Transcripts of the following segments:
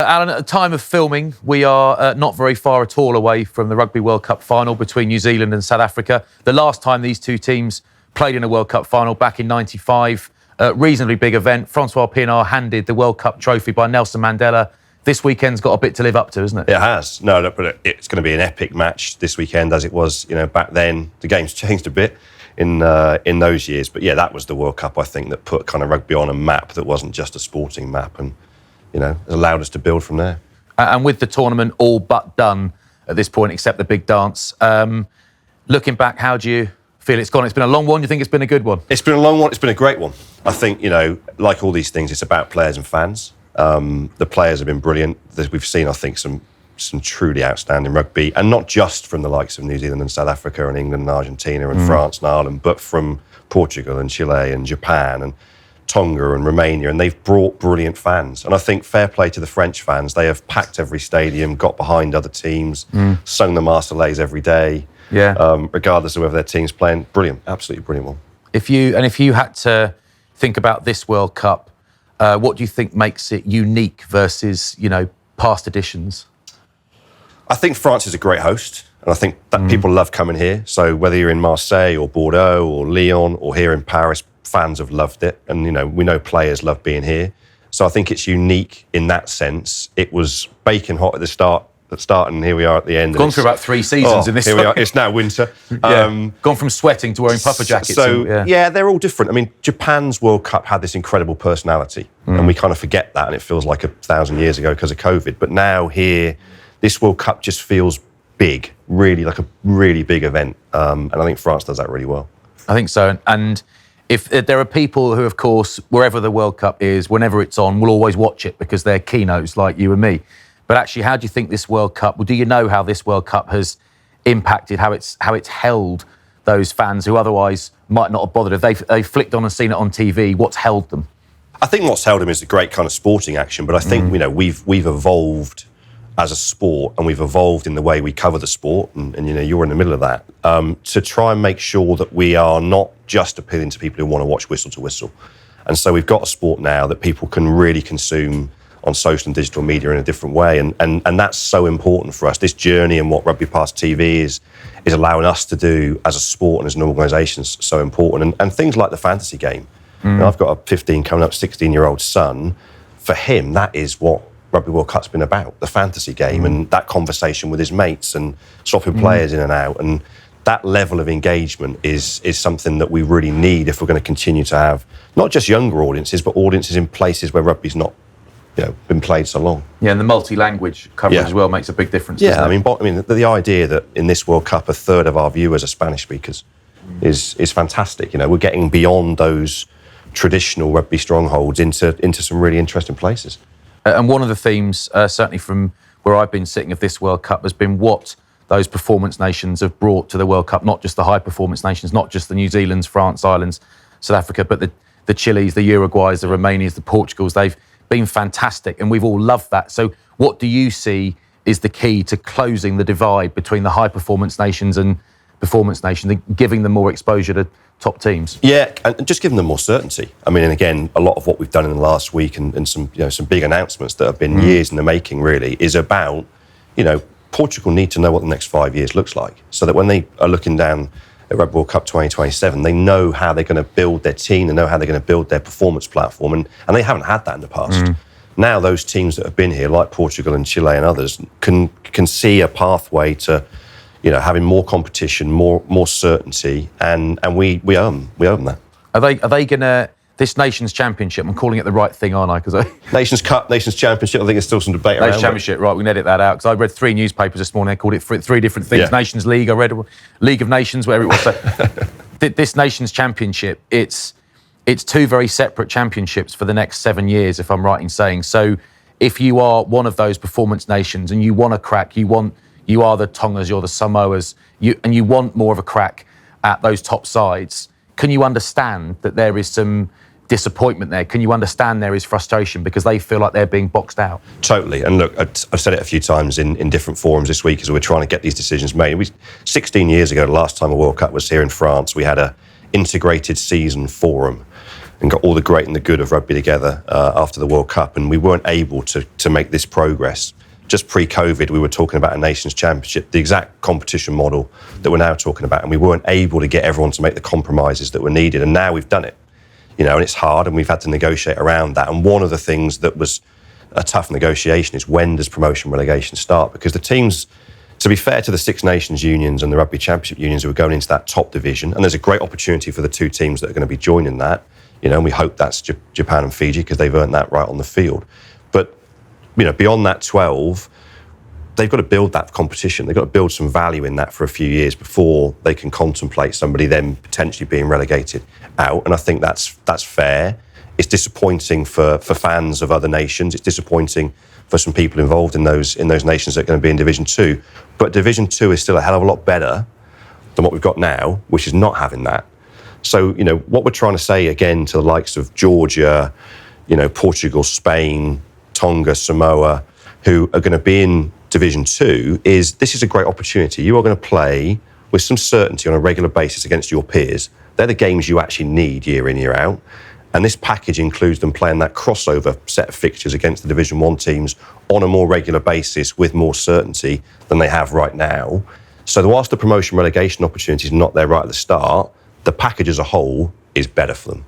Alan, at the time of filming, we are not very far at all away from the Rugby World Cup final between New Zealand and South Africa. The last time these two teams played in a World Cup final back in '95, reasonably big event. Francois Pienaar handed the World Cup trophy by Nelson Mandela. This weekend's got a bit to live up to, isn't it? It has. No, but it's going to be an epic match this weekend, as it was, back then. The game's changed a bit in those years, but yeah, that was the World Cup, I think, that put kind of rugby on a map that wasn't just a sporting map, and it allowed us to build from there. And with the tournament all but done at this point, except the big dance, looking back, how do you feel it's gone? It's been a long one. Do you think it's been a good one? It's been a long one. It's been a great one. I think, like all these things, it's about players and fans. The players have been brilliant. We've seen, I think, some truly outstanding rugby, and not just from the likes of New Zealand and South Africa and England and Argentina and France and Ireland, but from Portugal and Chile and Japan and Tonga and Romania, and they've brought brilliant fans. And I think fair play to the French fans. They have packed every stadium, got behind other teams, sung the Marseillaise every day, regardless of whether their team's playing. Brilliant, absolutely brilliant one. If you had to think about this World Cup, what do you think makes it unique versus, past editions? I think France is a great host, and I think that people love coming here. So whether you're in Marseille or Bordeaux or Lyon or here in Paris, fans have loved it, and we know players love being here. So I think it's unique in that sense. It was baking hot at the start, and here we are at the end. Gone through about 3 seasons in this. Here we are. It's now winter. Gone from sweating to wearing puffer jackets. So they're all different. I mean, Japan's World Cup had this incredible personality, and we kind of forget that, and it feels like 1,000 years ago because of COVID. But now here, this World Cup just feels big, really like a really big event, and I think France does that really well. I think so, and if there are people who, of course, wherever the World Cup is, whenever it's on, will always watch it because they're keynotes like you and me. But actually, how do you think this World Cup, do you know how this World Cup has impacted, how it's held those fans who otherwise might not have bothered? If they've flicked on and seen it on TV, what's held them? I think what's held them is the great kind of sporting action, but I think, we've evolved as a sport, and we've evolved in the way we cover the sport, and you're in the middle of that, to try and make sure that we are not just appealing to people who want to watch whistle to whistle. And so we've got a sport now that people can really consume on social and digital media in a different way, and that's so important for us. This journey and what RugbyPass TV is allowing us to do as a sport and as an organisation is so important. And things like the fantasy game. I've got a 15 coming up 16-year-old son. For him, that is what Rugby World Cup's been about, the fantasy game, and that conversation with his mates and swapping players in and out. And that level of engagement is something that we really need if we're going to continue to have not just younger audiences, but audiences in places where rugby's not been played so long. Yeah, and the multi-language coverage as well makes a big difference. Yeah, I mean, the idea that in this World Cup a third of our viewers are Spanish speakers is fantastic. We're getting beyond those traditional rugby strongholds into some really interesting places. And one of the themes, certainly from where I've been sitting of this World Cup, has been what those performance nations have brought to the World Cup, not just the high-performance nations, not just the New Zealands, France, Ireland, South Africa, but the Chiles, the Uruguays, the Romanias, the Portugals. They've been fantastic, and we've all loved that. So what do you see is the key to closing the divide between the high-performance nations and performance nations, giving them more exposure to top teams? Yeah, and just giving them more certainty. I mean, and again, a lot of what we've done in the last week and some big announcements that have been years in the making really is about, Portugal need to know what the next 5 years looks like, so that when they are looking down at Rugby World Cup 2027, they know how they're going to build their team, they know how they're going to build their performance platform, and they haven't had that in the past. Now those teams that have been here, like Portugal and Chile and others, can see a pathway to having more competition, more certainty, and we own that. Are they gonna, this Nations Championship, I'm calling it the right thing, aren't I? Nations Cup, Nations Championship, I think there's still some debate around. Nations Championship, right, we can edit that out, because I read 3 newspapers this morning, they called it 3 different things. Yeah. Nations League, I read League of Nations, whatever it was. So, this Nations Championship, it's 2 very separate championships for the next 7 years, if I'm right in saying. So if you are one of those performance nations and you want a crack, you are the Tongas, you're the Samoas, and you want more of a crack at those top sides, can you understand that there is some disappointment there? Can you understand there is frustration because they feel like they're being boxed out? Totally. And look, I've said it a few times in different forums this week as we're trying to get these decisions made. 16 years ago, the last time a World Cup was here in France, we had a integrated season forum and got all the great and the good of rugby together after the World Cup, and we weren't able to make this progress. Just pre-COVID, we were talking about a Nations Championship, the exact competition model that we're now talking about, and we weren't able to get everyone to make the compromises that were needed, and now we've done it. You know, and it's hard, and we've had to negotiate around that. And one of the things that was a tough negotiation is, when does promotion relegation start? Because the teams, to be fair to the Six Nations unions and the Rugby Championship unions who are going into that top division, and there's a great opportunity for the two teams that are going to be joining that, you know, and we hope that's Japan and Fiji, because they've earned that right on the field. But, you know, beyond that 12, they've got to build that competition. They've got to build some value in that for a few years before they can contemplate somebody then potentially being relegated out. And I think that's fair. It's disappointing for fans of other nations. It's disappointing for some people involved in those nations that are going to be in Division 2. But Division 2 is still a hell of a lot better than what we've got now, which is not having that. So, you know, what we're trying to say again to the likes of Georgia, you know, Portugal, Spain, Tonga, Samoa, who are going to be in Division 2, is this is a great opportunity. You are going to play with some certainty on a regular basis against your peers. They're the games you actually need year in, year out. And this package includes them playing that crossover set of fixtures against the Division 1 teams on a more regular basis with more certainty than they have right now. So whilst the promotion relegation opportunity is not there right at the start, the package as a whole is better for them.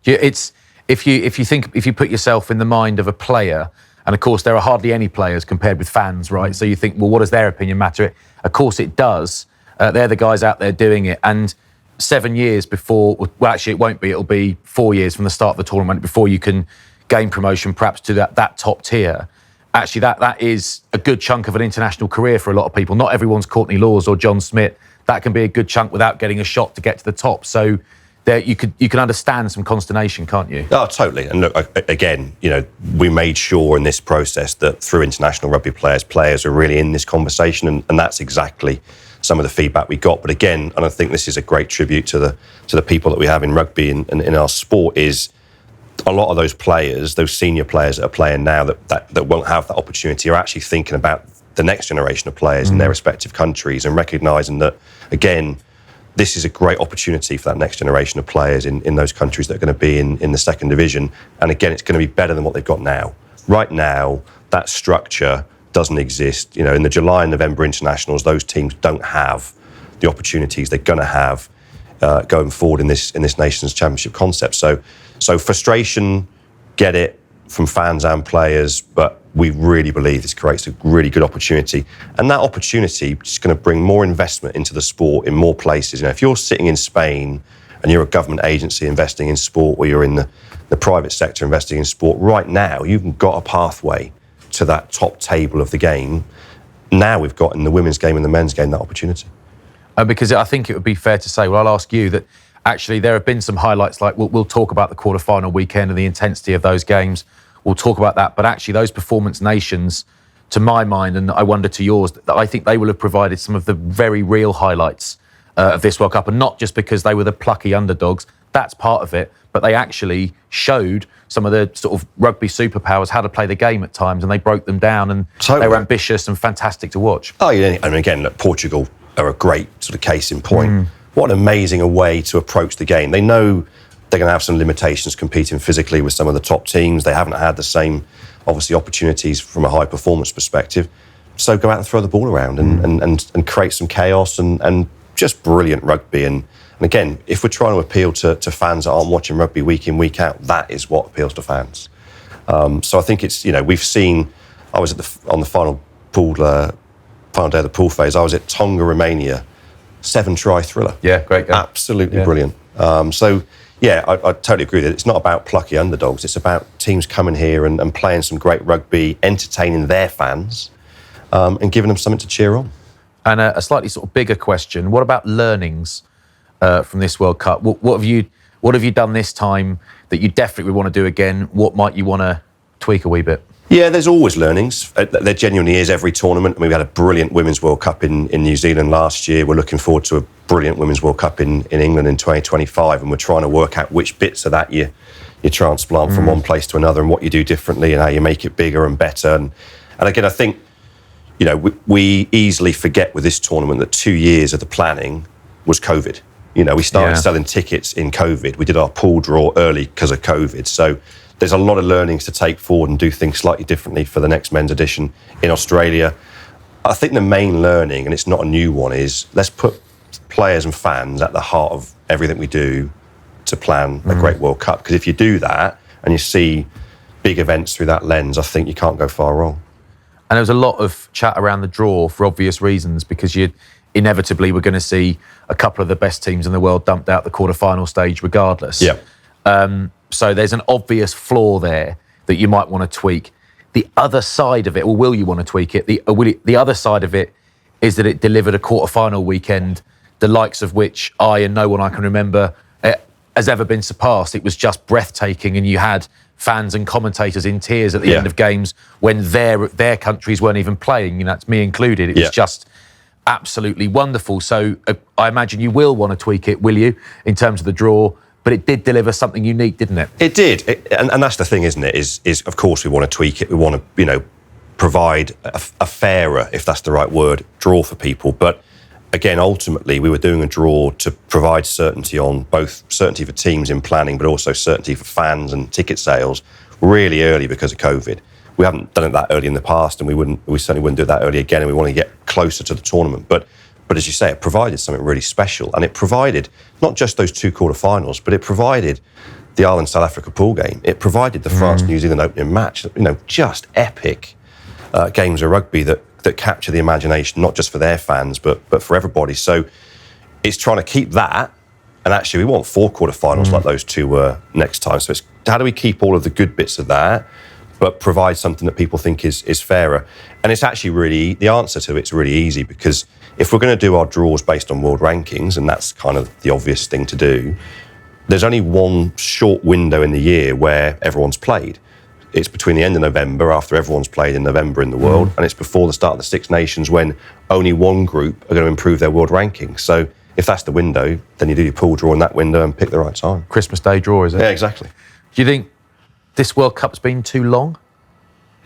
Yeah, it's if you put yourself in the mind of a player, and of course there are hardly any players compared with fans, right? So you think, well, what does their opinion matter? Of course it does. They're the guys out there doing it. And 7 years before, well, actually it won't be, it'll be 4 years from the start of the tournament before you can gain promotion perhaps to that top tier. Actually, that is a good chunk of an international career for a lot of people. Not everyone's Courtney Laws or John Smith. That can be a good chunk without getting a shot to get to the top. So there, you can understand some consternation, can't you? Oh, totally. And look, again, you know, we made sure in this process that through international rugby players are really in this conversation, and that's exactly some of the feedback we got. But again, and I think this is a great tribute to the people that we have in rugby and in our sport, is a lot of those players, those senior players that are playing now that won't have that opportunity, are actually thinking about the next generation of players in their respective countries and recognising that, again, this is a great opportunity for that next generation of players in those countries that are going to be in the second division. And again, it's going to be better than what they've got now. Right now, that structure doesn't exist. You know, in the July and November internationals, those teams don't have the opportunities they're going to have going forward in this Nations Championship concept. So frustration, get it, from fans and players, but we really believe this creates a really good opportunity. And that opportunity is going to bring more investment into the sport in more places. You know, if you're sitting in Spain and you're a government agency investing in sport, or you're in the private sector investing in sport, right now you've got a pathway to that top table of the game. Now we've got in the women's game and the men's game that opportunity. Because I think it would be fair to say, well, I'll ask you that actually there have been some highlights, like we'll talk about the quarter-final weekend and the intensity of those games. We'll talk about that. But actually those performance nations, to my mind, and I wonder to yours, that I think they will have provided some of the very real highlights of this World Cup. And not just because they were the plucky underdogs, that's part of it, but they actually showed some of the sort of rugby superpowers how to play the game at times, and they broke them down, and They were ambitious and fantastic to watch. Oh, yeah, and again, look, Portugal are a great sort of case in point. What an amazing way to approach the game. They know they're going to have some limitations competing physically with some of the top teams. They haven't had the same, obviously, opportunities from a high performance perspective. So go out and throw the ball around and create some chaos and just brilliant rugby. And again, if we're trying to appeal to fans that aren't watching rugby week in, week out, that is what appeals to fans. So I think it's, you know, we've seen, I was on the final day of the pool phase, I was at Tonga, Romania, 7-try thriller. Yeah, great game. Absolutely brilliant. So, yeah, I totally agree that it's not about plucky underdogs. It's about teams coming here and playing some great rugby, entertaining their fans, and giving them something to cheer on. And a slightly sort of bigger question: what about learnings from this World Cup? What have you done this time that you definitely want to do again? What might you want to tweak a wee bit? Yeah, there's always learnings. There genuinely is every tournament. I mean, we had a brilliant Women's World Cup in New Zealand last year. We're looking forward to a brilliant Women's World Cup in England in 2025, and we're trying to work out which bits of that you transplant from one place to another, and what you do differently, and how you make it bigger and better. And again, I think, you know, we easily forget with this tournament that 2 years of the planning was COVID. We started selling tickets in COVID. We did our pool draw early because of COVID. So there's a lot of learnings to take forward and do things slightly differently for the next men's edition in Australia. I think the main learning, and it's not a new one, is let's put players and fans at the heart of everything we do to plan a great World Cup. Because if you do that and you see big events through that lens, I think you can't go far wrong. And there was a lot of chat around the draw for obvious reasons, because you inevitably were going to see a couple of the best teams in the world dumped out the quarter-final stage regardless. Yeah. So there's an obvious flaw there that you might want to tweak. The other side of it, or will you want to tweak it? The other side of it is that it delivered a quarter-final weekend, the likes of which I and no one I can remember has ever been surpassed. It was just breathtaking, and you had fans and commentators in tears at the end of games when their countries weren't even playing. That's me included. It was just absolutely wonderful. So I imagine you will want to tweak it, will you, in terms of the draw? But it did deliver something unique, didn't it? It did, and that's the thing, isn't it? Is of course we want to tweak it. We want to, provide a fairer, if that's the right word, draw for people. But again, ultimately, we were doing a draw to provide certainty on both certainty for teams in planning, but also certainty for fans and ticket sales really early because of COVID. We haven't done it that early in the past, and we certainly wouldn't do it that early again, and we want to get closer to the tournament. But as you say, it provided something really special, and it provided not just those two quarterfinals, but it provided the Ireland-South Africa pool game. It provided the France-New Zealand opening match. Just epic games of rugby that capture the imagination, not just for their fans, but for everybody. So it's trying to keep that, and actually we want 4 quarterfinals like those two were next time. So it's how do we keep all of the good bits of that, but provide something that people think is fairer. And it's actually really, the answer to it's really easy, because if we're going to do our draws based on world rankings, and that's kind of the obvious thing to do, there's only one short window in the year where everyone's played. It's between the end of November, after everyone's played in November in the world, and it's before the start of the Six Nations, when only one group are going to improve their world rankings. So if that's the window, then you do your pool draw in that window and pick the right time. Christmas Day draw, is it? Yeah, exactly. Do you think this World Cup's been too long?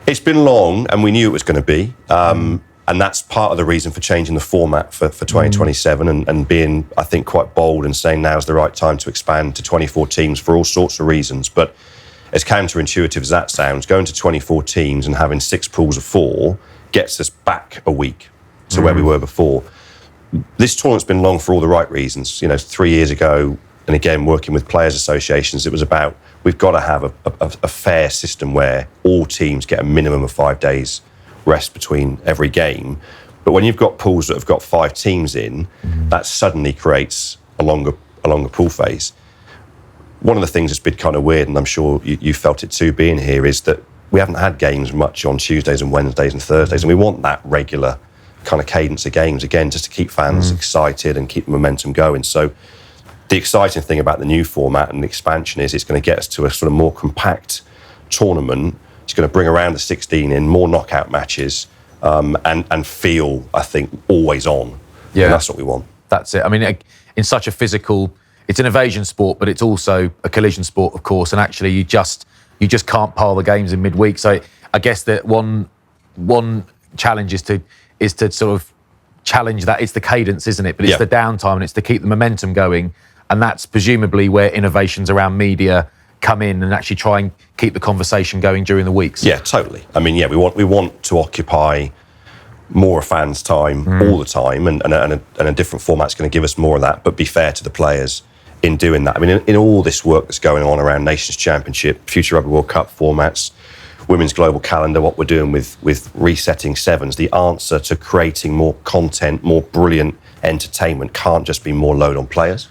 It's been long, and we knew it was going to be. And that's part of the reason for changing the format for 2027 and being, I think, quite bold and saying now's the right time to expand to 24 teams for all sorts of reasons. But as counterintuitive as that sounds, going to 24 teams and having 6 pools of 4 gets us back a week to where we were before. This tournament's been long for all the right reasons. 3 years ago, and again, working with players' associations, it was about we've got to have a fair system where all teams get a minimum of 5 days rest between every game. But when you've got pools that have got 5 teams in, that suddenly creates a longer pool phase. One of the things that's been kind of weird, and I'm sure you felt it too being here, is that we haven't had games much on Tuesdays and Wednesdays and Thursdays, and we want that regular kind of cadence of games, again, just to keep fans excited and keep the momentum going. So the exciting thing about the new format and the expansion is it's going to get us to a sort of more compact tournament. It's going to bring around the 16 in, more knockout matches, and feel, I think, always on. Yeah. And that's what we want. That's it. I mean, in such a physical, it's an evasion sport, but it's also a collision sport, of course. And actually, you just can't pile the games in midweek. So I guess that one challenge is to sort of challenge that. It's the cadence, isn't it? But it's the downtime, and it's to keep the momentum going. And that's presumably where innovations around media come in and actually try and keep the conversation going during the weeks. Yeah, totally. I mean, we want to occupy more fans' time all the time, and a different format's going to give us more of that, but be fair to the players in doing that. I mean, in all this work that's going on around Nations Championship, future Rugby World Cup formats, Women's Global Calendar, what we're doing with resetting sevens, the answer to creating more content, more brilliant entertainment can't just be more load on players.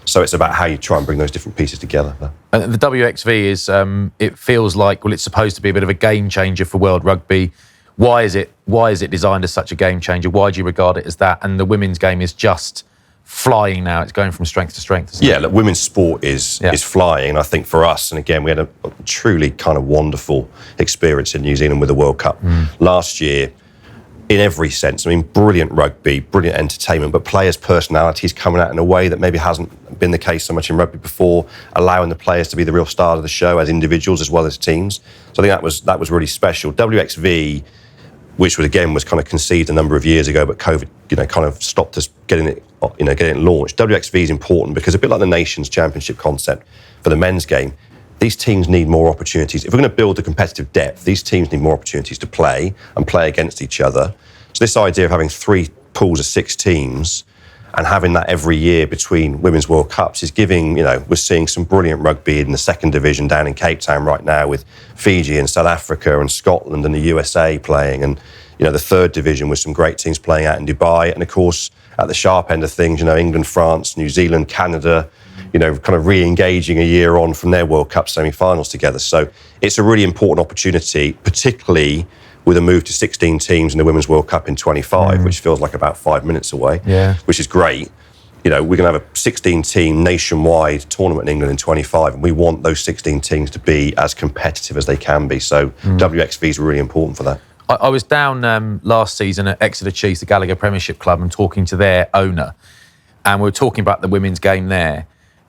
So it's about how you try and bring those different pieces together. The WXV is, it feels like, well, it's supposed to be a bit of a game changer for World Rugby. Why is it designed as such a game changer? Why do you regard it as that? And the women's game is just flying now. It's going from strength to strength, isn't it? Look, women's sport is flying. And I think for us, and again, we had a truly kind of wonderful experience in New Zealand with the World Cup last year. In every sense, I mean, brilliant rugby, brilliant entertainment, but players' personalities coming out in a way that maybe hasn't been the case so much in rugby before, allowing the players to be the real stars of the show as individuals as well as teams. So I think that was really special. WXV, which was kind of conceived a number of years ago, but COVID, kind of stopped us getting it getting it launched. WXV is important because a bit like the Nations Championship concept for the men's game, these teams need more opportunities. If we're going to build the competitive depth, these teams need more opportunities to play and play against each other. So this idea of having 3 pools of 6 teams and having that every year between Women's World Cups is giving, we're seeing some brilliant rugby in the 2nd division down in Cape Town right now with Fiji and South Africa and Scotland and the USA playing, and the 3rd division with some great teams playing out in Dubai. And of course, at the sharp end of things, England, France, New Zealand, Canada, kind of re-engaging a year on from their World Cup semi-finals together. So it's a really important opportunity, particularly with a move to 16 teams in the Women's World Cup in 25, which feels like about 5 minutes away, which is great. We're going to have a 16-team nationwide tournament in England in 25, and we want those 16 teams to be as competitive as they can be. So WXV is really important for that. I was down last season at Exeter Chiefs, the Gallagher Premiership Club, and talking to their owner, and we were talking about the women's game there.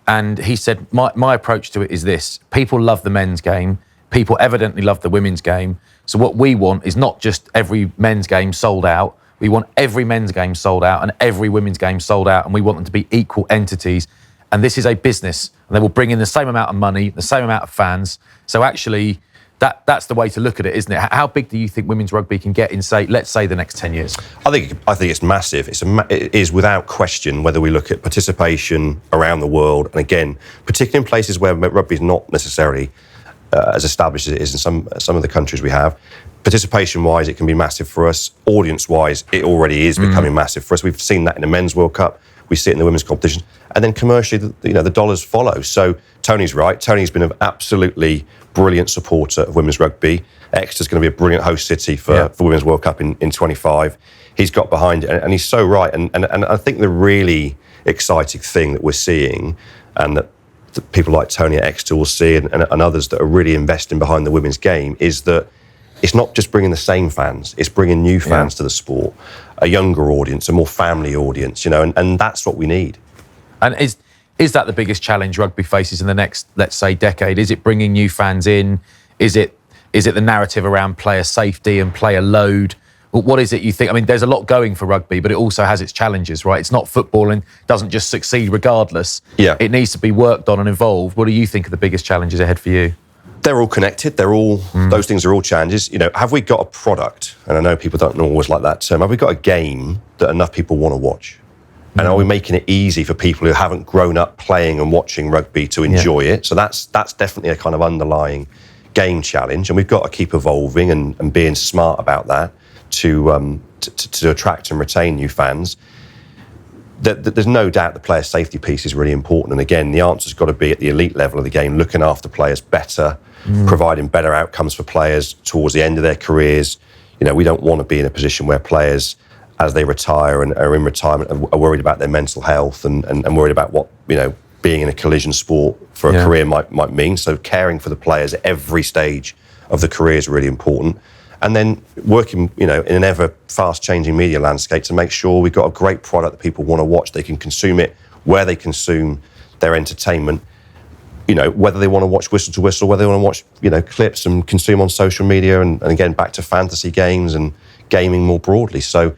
And he said, my approach to it is this: people love the men's game, people evidently love the women's game. So what we want is not just every men's game sold out. We want every men's game sold out and every women's game sold out, and we want them to be equal entities. And this is a business, and they will bring in the same amount of money, the same amount of fans. So actually, that's the way to look at it, isn't it? How big do you think women's rugby can get in, let's say, the next 10 years? I think it's massive. It is without question, whether we look at participation around the world, and again, particularly in places where rugby is not necessarily as established as it is in some of the countries we have. Participation-wise, it can be massive for us. Audience-wise, it already is becoming massive for us. We've seen that in the Men's World Cup. We see it in the women's competition. And then commercially, the dollars follow. So Tony's right. Tony's been an absolutely brilliant supporter of women's rugby. Exeter's going to be a brilliant host city for Women's World Cup in 25. He's got behind it, and he's so right. And I think the really exciting thing that we're seeing, and that people like Tony at Exeter will see, and others that are really investing behind the women's game, is that it's not just bringing the same fans, it's bringing new fans to the sport, a younger audience, a more family audience, and that's what we need. And is that the biggest challenge rugby faces in the next, let's say, decade? Is it bringing new fans in? Is it the narrative around player safety and player load? What is it you think? I mean, there's a lot going for rugby, but it also has its challenges, right? It's not football and doesn't just succeed regardless. Yeah. It needs to be worked on and evolved. What do you think are the biggest challenges ahead for you? They're all connected. Those things are all challenges. Have we got a product? And I know people don't always like that term. Have we got a game that enough people want to watch? And are we making it easy for people who haven't grown up playing and watching rugby to enjoy it? So that's definitely a kind of underlying game challenge. And we've got to keep evolving and being smart about that to attract and retain new fans. There's no doubt the player safety piece is really important. And again, the answer's got to be at the elite level of the game, looking after players better, providing better outcomes for players towards the end of their careers. We don't want to be in a position where players, as they retire and are in retirement, are worried about their mental health and worried about what, being in a collision sport for a career might mean. So caring for the players at every stage of the career is really important. And then working, in an ever fast-changing media landscape to make sure we've got a great product that people want to watch. They can consume it where they consume their entertainment. Whether they want to watch whistle to whistle, whether they want to watch, clips and consume on social media, and again back to fantasy games and gaming more broadly. So,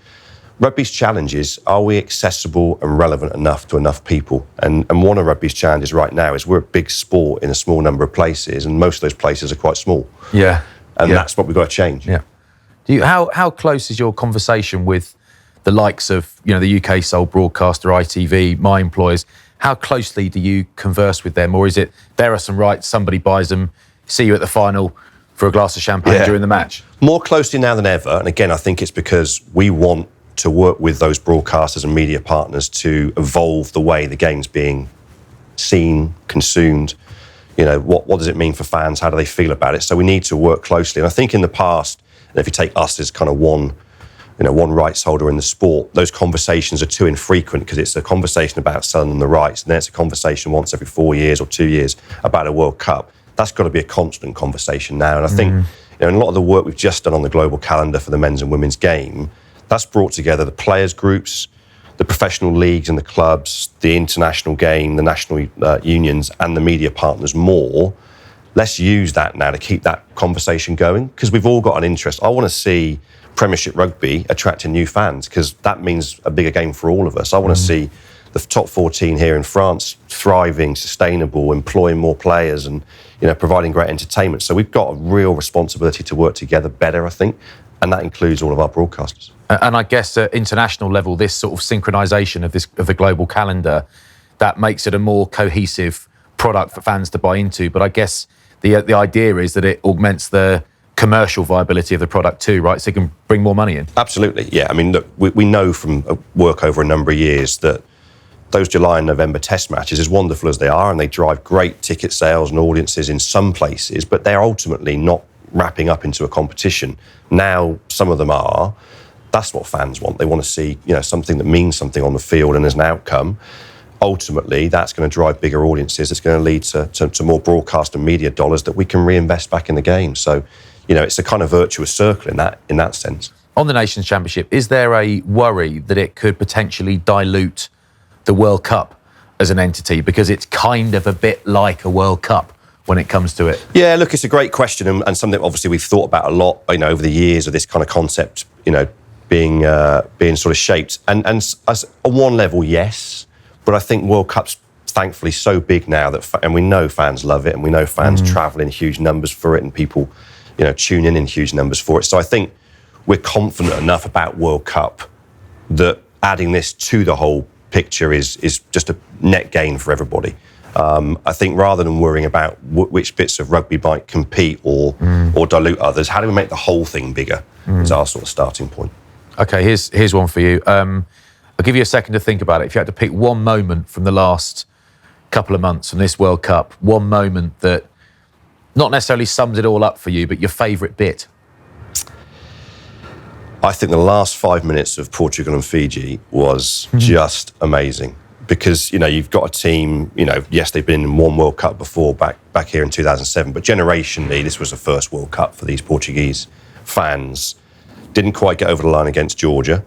rugby's challenge is: are we accessible and relevant enough to enough people? And one of rugby's challenges right now is we're a big sport in a small number of places, and most of those places are quite small. Yeah. And that's what we've got to change. Yeah. How close is your conversation with the likes of, the UK sole broadcaster, ITV, my employers? How closely do you converse with them? Or is it, there are some rights, somebody buys them, see you at the final for a glass of champagne during the match? More closely now than ever. And again, I think it's because we want to work with those broadcasters and media partners to evolve the way the game's being seen, consumed. What does it mean for fans? How do they feel about it? So we need to work closely. And I think in the past, and if you take us as kind of one rights holder in the sport, those conversations are too infrequent because it's a conversation about selling them the rights, and then it's a conversation once every 4 years or 2 years about a World Cup. That's got to be a constant conversation now. And I think in a lot of the work we've just done on the global calendar for the men's and women's game, that's brought together the players' groups, the professional leagues and the clubs, the international game, the national unions and the media partners more. Let's use that now to keep that conversation going, because we've all got an interest. I want to see Premiership rugby attracting new fans, because that means a bigger game for all of us. I want to see the top 14 here in France thriving, sustainable, employing more players, and providing great entertainment. So we've got a real responsibility to work together better, I think, and that includes all of our broadcasters. And I guess at international level, this sort of synchronisation of the global calendar, that makes it a more cohesive product for fans to buy into. But I guess the idea is that it augments the commercial viability of the product too, right? So it can bring more money in. Absolutely, yeah. I mean, look, we know from work over a number of years that those July and November test matches, as wonderful as they are, and they drive great ticket sales and audiences in some places, but they're ultimately not wrapping up into a competition. Now, some of them are. That's what fans want. They want to see, something that means something on the field and as an outcome. Ultimately, that's going to drive bigger audiences. It's going to lead to more broadcast and media dollars that we can reinvest back in the game. So, it's a kind of virtuous circle in that sense. On the Nations Championship, is there a worry that it could potentially dilute the World Cup as an entity, because it's kind of a bit like a World Cup when it comes to it? Yeah, look, it's a great question, and something obviously we've thought about a lot, over the years, of this kind of concept, being sort of shaped. And as on one level, yes, but I think World Cup's thankfully so big now and we know fans love it, and we know fans travel in huge numbers for it, and people, tune in huge numbers for it. So I think we're confident enough about World Cup that adding this to the whole picture is just a net gain for everybody. I think rather than worrying about which bits of rugby might compete or dilute others, how do we make the whole thing bigger is our sort of starting point. Okay, here's one for you. I'll give you a second to think about it. If you had to pick one moment from the last couple of months from this World Cup, one moment that not necessarily sums it all up for you, but your favourite bit. I think the last 5 minutes of Portugal and Fiji was just amazing, because, you've got a team, yes, they've been in one World Cup before back here in 2007, but generationally, this was the first World Cup for these Portuguese fans. Didn't quite get over the line against Georgia.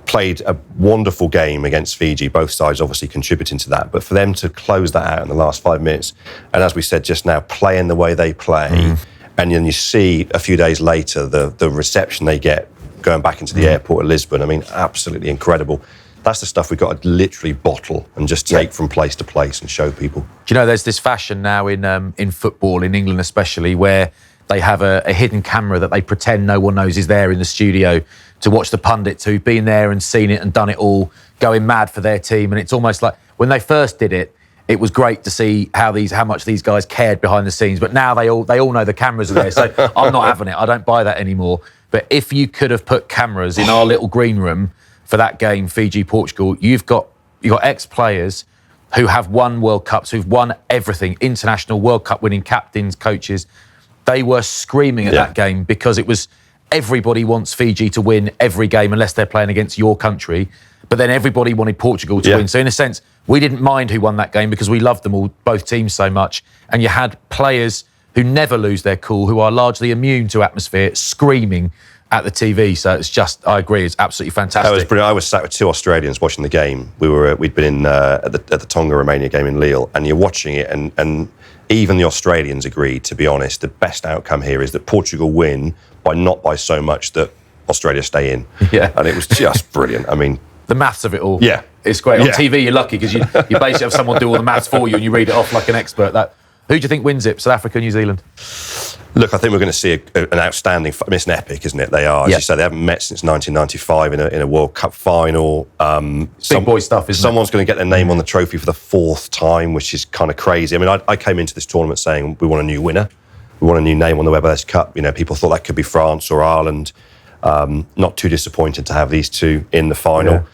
Played a wonderful game against Fiji, both sides obviously contributing to that, but for them to close that out in the last 5 minutes, and as we said just now, playing the way they play, and then you see a few days later the reception they get going back into the airport at Lisbon. I mean, absolutely incredible. That's the stuff we've got to literally bottle and just take from place to place and show people. Do you know, there's this fashion now in football, in England especially, where they have a hidden camera that they pretend no one knows is there in the studio to watch the pundits who've been there and seen it and done it all, going mad for their team. And it's almost like when they first did it, it was great to see how much these guys cared behind the scenes. But now they all know the cameras are there. So I'm not having it. I don't buy that anymore. But if you could have put cameras in our little green room for that game, Fiji-Portugal, you've got ex-players who have won World Cups, who've won everything, international World Cup winning captains, coaches. They were screaming at that game because it was everybody wants Fiji to win every game unless they're playing against your country. But then everybody wanted Portugal to win. So in a sense, we didn't mind who won that game because we loved them all, both teams, so much. And you had players who never lose their cool, who are largely immune to atmosphere, screaming at the TV. So it's just, I agree, it's absolutely fantastic. That was brilliant. I was sat with two Australians watching the game. We'd been in at the Tonga-Romania game in Lille, and you're watching it, and even the Australians agreed, to be honest, the best outcome here is that Portugal win, not by so much that Australia stay in. Yeah. And it was just brilliant. I mean, the maths of it all. Yeah. It's great. On TV, you're lucky because you basically have someone do all the maths for you and you read it off like an expert. Who do you think wins it? South Africa, New Zealand? Look, I think we're going to see an outstanding... I mean, it's an epic, isn't it? They are. As you say, they haven't met since 1995 in a World Cup final. Big boy stuff, isn't it? Someone's going to get their name on the trophy for the fourth time, which is kind of crazy. I mean, I came into this tournament saying we want a new winner. We want a new name on the WebLS Cup. People thought that could be France or Ireland. Not too disappointed to have these two in the final. Yeah.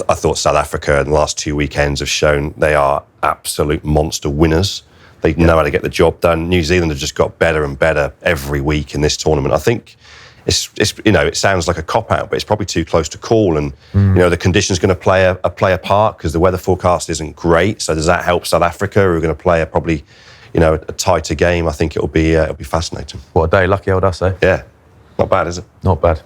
I thought South Africa in the last 2 weekends have shown they are absolute monster winners. They know how to get the job done. New Zealand have just got better and better every week in this tournament. I think it's it sounds like a cop-out, but it's probably too close to call. And the conditions going to play a part because the weather forecast isn't great. So does that help South Africa, who are going to play a tighter game? I think it'll be fascinating. What a day, lucky old us, eh? Yeah, not bad, is it? Not bad.